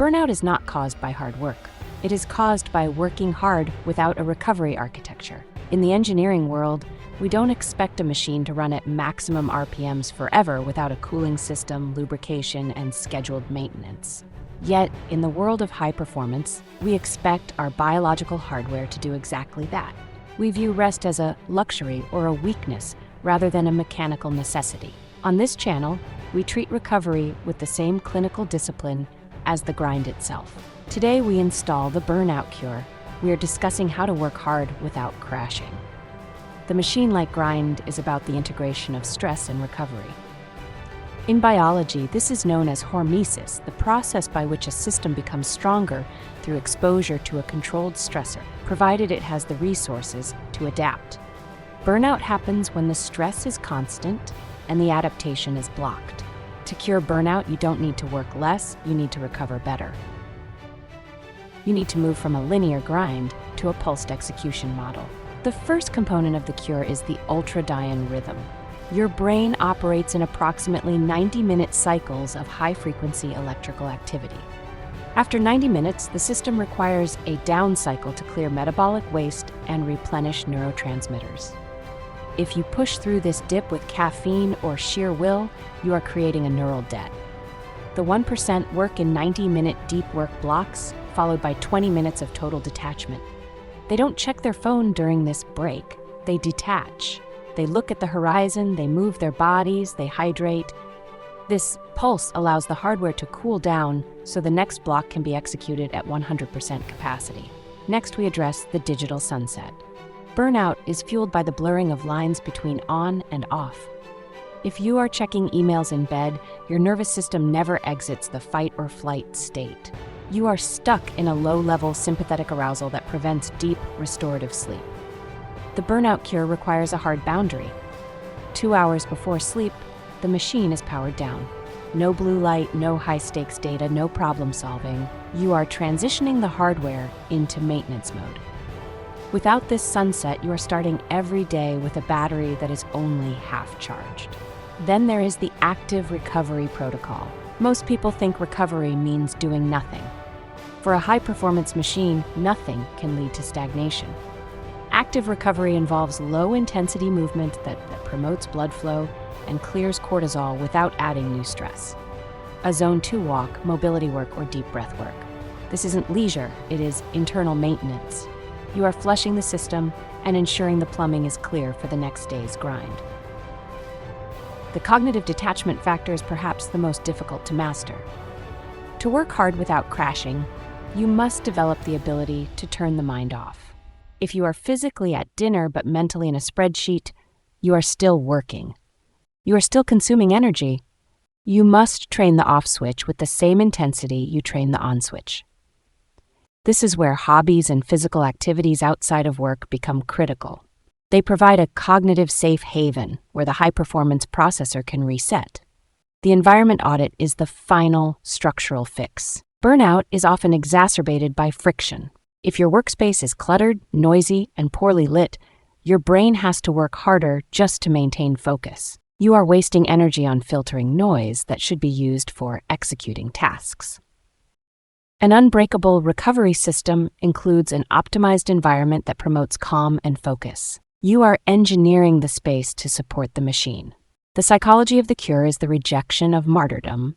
Burnout is not caused by hard work. It is caused by working hard without a recovery architecture. In the engineering world, we don't expect a machine to run at maximum RPMs forever without a cooling system, lubrication, and scheduled maintenance. Yet, in the world of high performance, we expect our biological hardware to do exactly that. We view rest as a luxury or a weakness rather than a mechanical necessity. On this channel, we treat recovery with the same clinical discipline as the grind itself. Today, we install the Burnout Cure. We are discussing how to work hard without crashing. The machine-like grind is about the integration of stress and recovery. In biology, this is known as hormesis, the process by which a system becomes stronger through exposure to a controlled stressor, provided it has the resources to adapt. Burnout happens when the stress is constant and the adaptation is blocked. To cure burnout, you don't need to work less, you need to recover better. You need to move from a linear grind to a pulsed execution model. The first component of the cure is the Ultradian Rhythm. Your brain operates in approximately 90-minute cycles of high-frequency electrical activity. After 90 minutes, the system requires a down cycle to clear metabolic waste and replenish neurotransmitters. If you push through this dip with caffeine or sheer will, you are creating a neural debt. The 1% work in 90-minute deep work blocks, followed by 20 minutes of total detachment. They don't check their phone during this break. They detach. They look at the horizon, they move their bodies, they hydrate. This pulse allows the hardware to cool down so the next block can be executed at 100% capacity. Next, we address the digital sunset. Burnout is fueled by the blurring of lines between on and off. If you are checking emails in bed, your nervous system never exits the fight or flight state. You are stuck in a low-level sympathetic arousal that prevents deep, restorative sleep. The Burnout Cure requires a hard boundary. 2 hours before sleep, the machine is powered down. No blue light, no high-stakes data, no problem-solving. You are transitioning the hardware into maintenance mode. Without this sunset, you are starting every day with a battery that is only half charged. Then there is the active recovery protocol. Most people think recovery means doing nothing. For a high-performance machine, nothing can lead to stagnation. Active recovery involves low-intensity movement that promotes blood flow and clears cortisol without adding new stress. A Zone 2 walk, mobility work, or deep breath work. This isn't leisure, it is internal maintenance. You are flushing the system and ensuring the plumbing is clear for the next day's grind. The cognitive detachment factor is perhaps the most difficult to master. To work hard without crashing, you must develop the ability to turn the mind off. If you are physically at dinner but mentally in a spreadsheet, you are still working. You are still consuming energy. You must train the off switch with the same intensity you train the on switch. This is where hobbies and physical activities outside of work become critical. They provide a cognitive safe haven where the high-performance processor can reset. The environment audit is the final structural fix. Burnout is often exacerbated by friction. If your workspace is cluttered, noisy, and poorly lit, your brain has to work harder just to maintain focus. You are wasting energy on filtering noise that should be used for executing tasks. An unbreakable recovery system includes an optimized environment that promotes calm and focus. You are engineering the space to support the machine. The psychology of the cure is the rejection of martyrdom.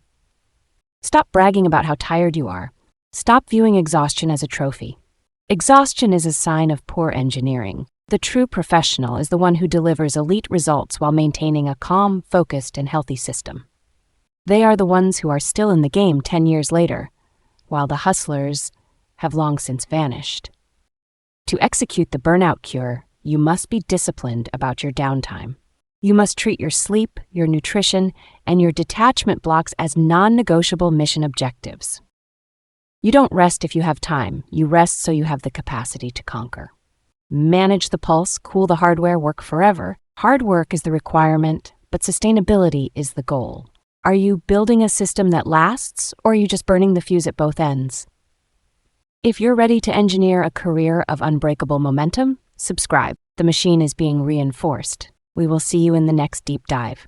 Stop bragging about how tired you are. Stop viewing exhaustion as a trophy. Exhaustion is a sign of poor engineering. The true professional is the one who delivers elite results while maintaining a calm, focused, and healthy system. They are the ones who are still in the game 10 years later, while the hustlers have long since vanished. To execute the Burnout Cure, you must be disciplined about your downtime. You must treat your sleep, your nutrition, and your detachment blocks as non-negotiable mission objectives. You don't rest if you have time. You rest so you have the capacity to conquer. Manage the pulse, cool the hardware, work forever. Hard work is the requirement, but sustainability is the goal. Are you building a system that lasts, or are you just burning the fuse at both ends? If you're ready to engineer a career of unbreakable momentum, subscribe. The machine is being reinforced. We will see you in the next deep dive.